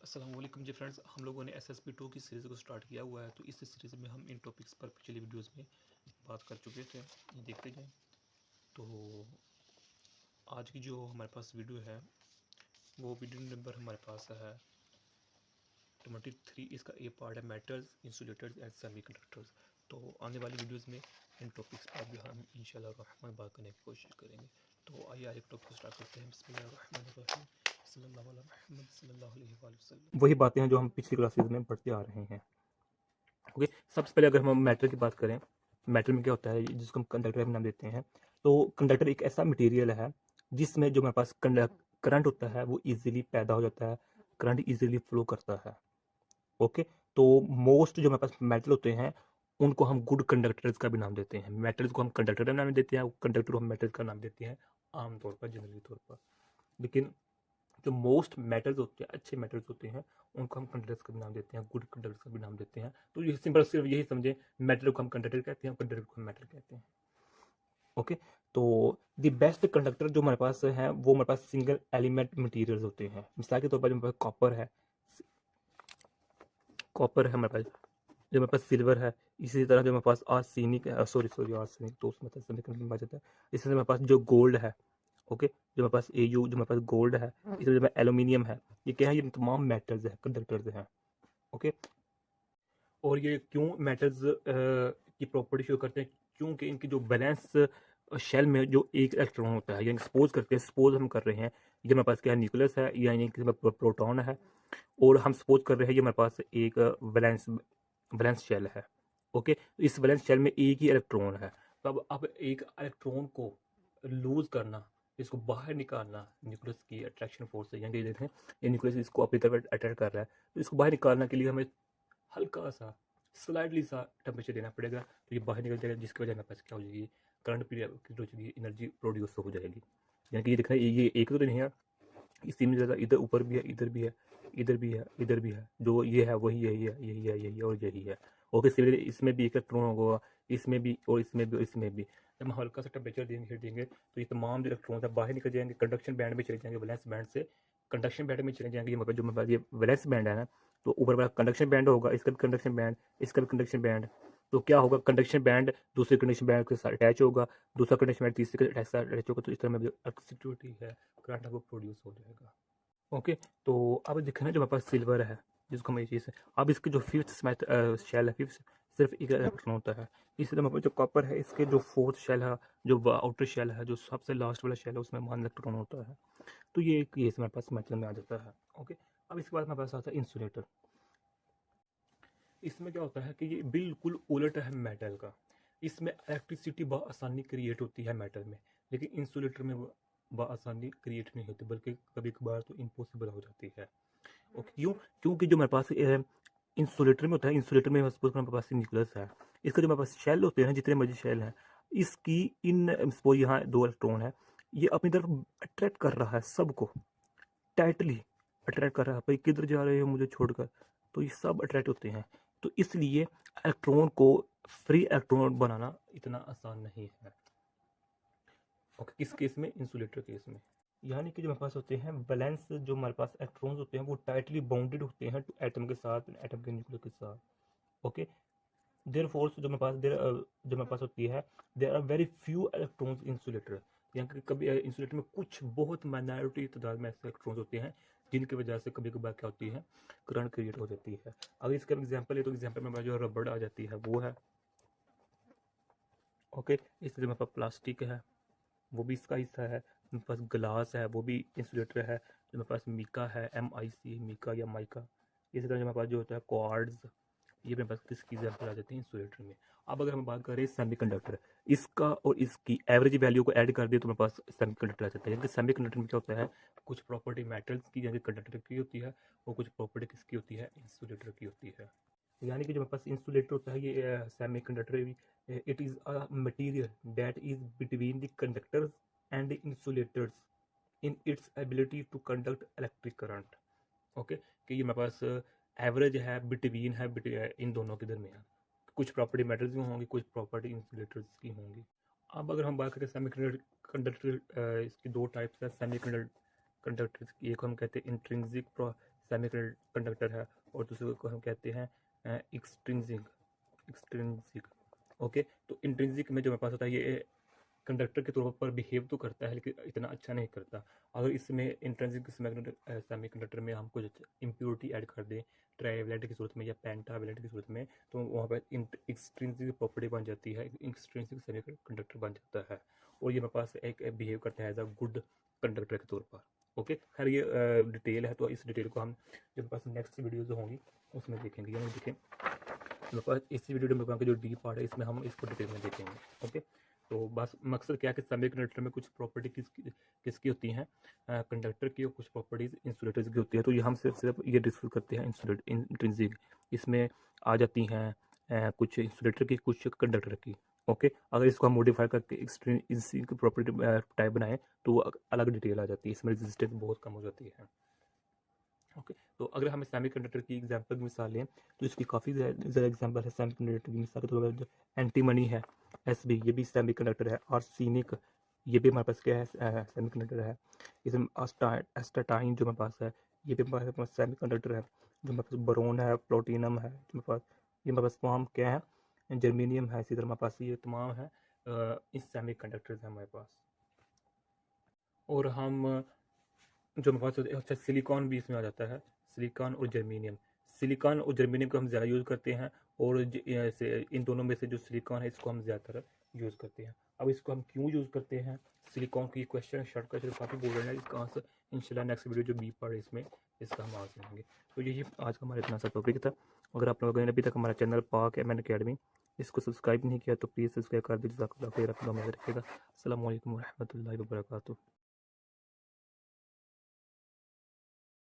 अस्सलाम वालेकुम जी फ्रेंड्स, हम लोगों ने SSP 2 की सीरीज़ को स्टार्ट किया हुआ है। तो इस सीरीज़ में हम इन टॉपिक्स पर पिछली वीडियोस में बात कर चुके थे। ये देखते जाएं। तो आज की जो हमारे पास वीडियो है वो वीडियो नंबर हमारे पास है 23। इसका ए पार्ट है मेटल्स, इंसुलेटर्स एंड सेमीकंडक्टर्स। तो आने वाली वीडियोस में इन टॉपिक्स पर भी हम इंशाल्लाह रहमान बात करने की कोशिश करेंगे। तो आइए आज एक टॉपिक स्टार्ट करते हैं। बिस्मिल्लाहिर्रहमानिर्रहीम, सल्लल्लाहु अला मुहम्मद सल्लल्लाहु अलैहि वसल्लम। वही बातें हैं जो हम पिछली क्लासेस में पढ़ते आ रहे हैं। ओके, सबसे पहले अगर हम मेटल की बात करें, मेटल में क्या होता है जिसको हम कंडक्टर का नाम देते हैं। तो कंडक्टर एक ऐसा मटेरियल है जिसमें जो हमारे पास करंट होता है वो इजीली पैदा हो जाता है, करंट इजीली फ्लो करता है। ओके, तो मोस्ट जो हमारे पास मेटल होते हैं उनको हम गुड कंडक्टर्स का भी नाम देते हैं। मेटल्स को हम कंडक्टर का नाम देते हैं, कंडक्टर को हम मेटल का नाम देते हैं आमतौर पर, जनरली तौर पर। लेकिन जो मोस्ट मेटल्स होते हैं, अच्छे मेटल्स होते हैं, उनको हम कंडक्टर्स का भी नाम देते हैं, गुड कंडक्टर्स का भी नाम देते हैं। तो ये सिंपल सिर्फ यही समझे, मेटल को हम कंडक्टर कहते हैं, कंडक्टर को हम मेटल कहते हैं। ओके, तो द बेस्ट कंडक्टर जो हमारे पास है वो हमारे पास सिंगल एलिमेंट मटेरियल्स होते हैं। मिसाल के तौर पर जो हमारे पास कॉपर है हमारे पास, जो हमारे पास सिल्वर है, इसी तरह जो हमारे पास आर्सेनिक, सॉरी आर्सेनिक तो उसमें तो सेमीकंडक्टर में आ जाता है। इसी तरह हमारे पास जो गोल्ड है, ओके, जो हमारे पास Au, जो हमारे पास गोल्ड है, इसी तरह जो हमारे एल्यूमिनियम है, ये क्या है, ये तमाम मेटल्स है, कंडक्टर्स हैं। ओके, और ये क्यों मेटल्स की प्रॉपर्टी शो करते हैं, क्योंकि इनकी जो बैलेंस शेल में जो एक इलेक्ट्रॉन होता है, यानी सपोज करते हैं, सपोज हम कर रहे हैं ये हमारे पास क्या है, न्यूक्लियस है, यानी कि प्रोटॉन है, और हम सपोज कर रहे हैं ये हमारे पास एक वैलेंस वैलेंस शेल है। ओके, तो इस वैलेंस शेल में एक ही इलेक्ट्रॉन है। तो अब एक इलेक्ट्रॉन को लूज करना, इसको बाहर निकालना न्यूक्लियस की अट्रैक्शन फोर्स से, यानी देखें ये न्यूक्लियस इसको अपनी तरफ अट्रैक्ट कर रहा है, तो इसको बाहर निकालने के लिए हमें हल्का सा स्लाइडली सा टेम्परेचर देना पड़ेगा, तो ये बाहर निकल जाएगा, जिसकी वजह से क्या हो जाएगी, करंट क्रिएट हो जाएगी, एनर्जी प्रोड्यूस हो जाएगी। यानी कि ये देखना, ये एक तो नहीं है, इसी में ज़्यादा इधर ऊपर भी है, इधर भी है, इधर भी है, इधर भी है, जो ये है वही यही है, यही है, यही है और यही है। ओके, सिमिलरली इसमें भी एक इलेक्ट्रॉन होगा, इसमें भी और इसमें भी और इसमें भी। जब हम हल्का सा टेम्परेचर देंगे, हीट देंगे, तो ये तमाम जो इलेक्ट्रॉन है बाहर निकल जाएंगे, कंडक्शन बैंड में चले जाएंगे, वैलेंस बैंड से कंडक्शन बैंड में चले जाएंगे। ये मतलब जो हमारे पास ये वैलेंस बैंड है ना, तो ऊपर वाला कंडक्शन बैंड होगा, इसका भी कंडक्शन बैंड, इसका भी कंडक्शन बैंड। तो क्या होगा, कंडक्शन बैंड दूसरे कंडक्शन बैंड के साथ अटैच होगा, दूसरा कंडक्शन बैंड तीसरे के साथ अटैच होगा, तो इस तरह में जो इलेक्ट्रिसिटी है, करंट है, वो प्रोड्यूस हो जाएगा। ओके, तो अब देखें ना, जो हमारे पास सिल्वर है, जिसको हम ये चीज़ है, अब इसके जो फिफ्थ शेल है, फिफ्थ सिर्फ एक इलेक्ट्रॉन होता है। इसी तरह हमारे पास जो कॉपर है, इसके जो फोर्थ शेल है, जो आउटर शेल है, जो सबसे लास्ट वाला शेल है, उसमें 1 इलेक्ट्रॉन होता है। तो ये एक केस हमारे पास मेटल में आ जाता है। ओके, अब इसके बाद हमारे पास आता है इंसुलेटर। इसमें क्या होता है कि ये बिल्कुल उलट है मेटल का। इसमें इलेक्ट्रिसिटी बआसानी क्रिएट होती है मेटल में, लेकिन इंसुलेटर में बआसानी क्रिएट नहीं होती, बल्कि कभी कभार तो इम्पॉसिबल हो जाती है। ओके, क्यों, क्योंकि जो मेरे पास इंसुलेटर में होता है, इंसुलेटर में सपोज मेरे पास न्यूक्लियस है, इसका जो मेरे पास शेल होते हैं, जितने मर्जी शेल हैं, इसकी इन सपोज यहाँ 2 इलेक्ट्रॉन है, ये अपनी तरफ अट्रैक्ट कर रहा है, सबको टाइटली अट्रैक्ट कर रहा है, भाई किधर जा रहे हो मुझे छोड़कर, तो ये सब अट्रैक्ट होते हैं। तो इसलिए इलेक्ट्रॉन को फ्री इलेक्ट्रॉन बनाना इतना आसान नहीं है। ओके, किस केस में, इंसुलेटर केस में। यानी कि जो हमारे पास होते हैं बैलेंस, जो हमारे पास इलेक्ट्रॉन्स होते हैं वो टाइटली बाउंडेड होते हैं टू एटम के साथ, एटम के न्यूक्लियस के साथ। ओके, देयर फोर्स जो मेरे पास जो मेरे पास होती है, there are very few electrons insulator. यहाँ कि कभी इंसुलेटर में कुछ बहुत माइनॉरिटी तादाद में ऐसे इलेक्ट्रॉन्स होते हैं जिनकी वजह से कभी कभार क्या होती है, करंट क्रिएट हो जाती है। अगर इसका एग्जाम्पल है, तो एग्जाम्पल में जो रबड़ आ जाती है वो है। ओके, इसलिए मेरे पास प्लास्टिक है, वो भी इसका हिस्सा है। मेरे पास ग्लास है, वो भी इंसुलेटर है। जो मेरे पास मिका है, MIC, मिका या माइका। इसी तरह जो मेरे पास जो होता है क्वार्ट्ज, ये मेरे पास किसकी एग्जाम्पल आ जाती है, इंसुलेटर में। अब अगर हम बात करें सेमीकंडक्टर, इसका और इसकी एवरेज वैल्यू को ऐड कर दिए तो मेरे पास सेमीकंडक्टर आ जाता है। यानी सेमीकंडक्टर में क्या होता है, कुछ प्रॉपर्टी मेटल्स की यानी कंडक्टर की होती है, और कुछ प्रॉपर्टी किसकी होती है, इंसुलेटर की होती है। यानी कि जो मेरे पास इंसुलेटर होता है, ये semiconductor, it is a material that is between the conductors and the insulators in its ability to conduct electric current. Okay, कि ये मेरे पास एवरेज है, बिटवीन है, इन दोनों के दरमियान। कुछ प्रॉपर्टी मेटल्स की होंगी, कुछ प्रॉपर्टी इंसुलेटर्स की होंगी। अब अगर हम बात करें सेमी कंडक्टर, इसकी 2 टाइप्स है सेमी कंडक्टर्स की। एक हम कहते हैं इंट्रिंसिक सेमीकंडक्टर है, और दूसरे को हम कहते हैं एक्सट्रिंसिक। ओके, तो इंट्रिंसिक में जो हमारे पास होता है ये कंडक्टर के तौर पर बिहेव तो करता है लेकिन इतना अच्छा नहीं करता। अगर इसमें इंट्रिंसिक सेमीकंडक्टर में हम कुछ इम्प्योरिटी ऐड कर दें ट्राईवैलेंट की सूरत में या पेंटावैलेंट की सूरत में, तो वहाँ पर एक्सट्रिंसिक प्रॉपर्टी बन जाती है, एक्सट्रिंसिक सेमीकंडक्टर बन जाता है, और ये हमारे पास एक बिहेव करता है एज अ गुड कंडक्टर के तौर पर। ओके, खैर ये डिटेल है, तो इस डिटेल को हम जब मेरे पास नेक्स्ट वीडियोज़ होंगी उसमें देखेंगे, यानी देखें मेरे पास इसी वीडियो में जो डीप पार्ट है इसमें हम इसको डिटेल में देखेंगे। ओके, तो बस मकसद क्या है कि सेमीकंडक्टर में कुछ प्रॉपर्टी किसकी होती हैं, कंडक्टर की, और कुछ प्रॉपर्टीज इंसुलेटर्स की होती है। तो ये हम सिर्फ ये डिस्कस करते हैं इंट्रिंसिक, इसमें आ जाती हैं कुछ इंसुलेटर की, कुछ कंडक्टर की। ओके, अगर इसको हम मॉडिफाई करके एक्सट्रिंसिक प्रॉपर्टी टाइप बनाएं तो वो अलग डिटेल आ जाती है, इसमें रेजिस्टेंस बहुत कम हो जाती है। ओके, तो अगर हमें सेमीकंडक्टर की एग्जांपल की मिसाल लें तो इसकी काफ़ी ज़्यादा एग्जांपल है सेमीकंडक्टर की मिसाल के तौर पर। एंटीमनी है, एसबी, ये भी सेमीकंडक्टर है। आर्सेनिक, ये भी हमारे पास क्या है, सेमीकंडक्टर है। इसमें एस्टाटाइन जो हमारे पास है, ये भी हमारे पास सेमीकंडक्टर है। जो हमारे पास बोरोन है, प्लूटोनियम है, जो हमारे पास, ये हमारे पास तमाम क्या है, जर्मेनियम है। इसी तरह हमारे पास ये तमाम है इस सेमीकंडक्टर्स है हमारे पास। और हम जो हमारे पास, अच्छा सिलिकॉन भी इसमें आ जाता है, सिलिकॉन और जर्मेनियम। सिलिकॉन और जर्मेनियम को हम ज़्यादा यूज़ करते हैं, और इन दोनों में से जो सिलिकॉन है इसको हम ज़्यादातर यूज़ करते हैं। अब इसको हम क्यों यूज़ करते हैं सिलिकॉन की, क्वेश्चन शॉर्ट क्वेश्चन काफ़ी बोल रहे हैं, इसका आंसर इंशाल्लाह नेक्स्ट वीडियो जो बी पार्ट है इसमें इसका हम आंसर देंगे। तो यही आज का हमारा इतना सा टॉपिक था। अगर आप लोगों ने अभी तक हमारा चैनल पाक एमएन अकेडमी इसको सब्सक्राइब नहीं किया तो प्लीज़ सब्सक्राइब कर दीजिए। रखिएगा। अस्सलाम वालेकुम रहमतुल्लाहि व बरकातुहू।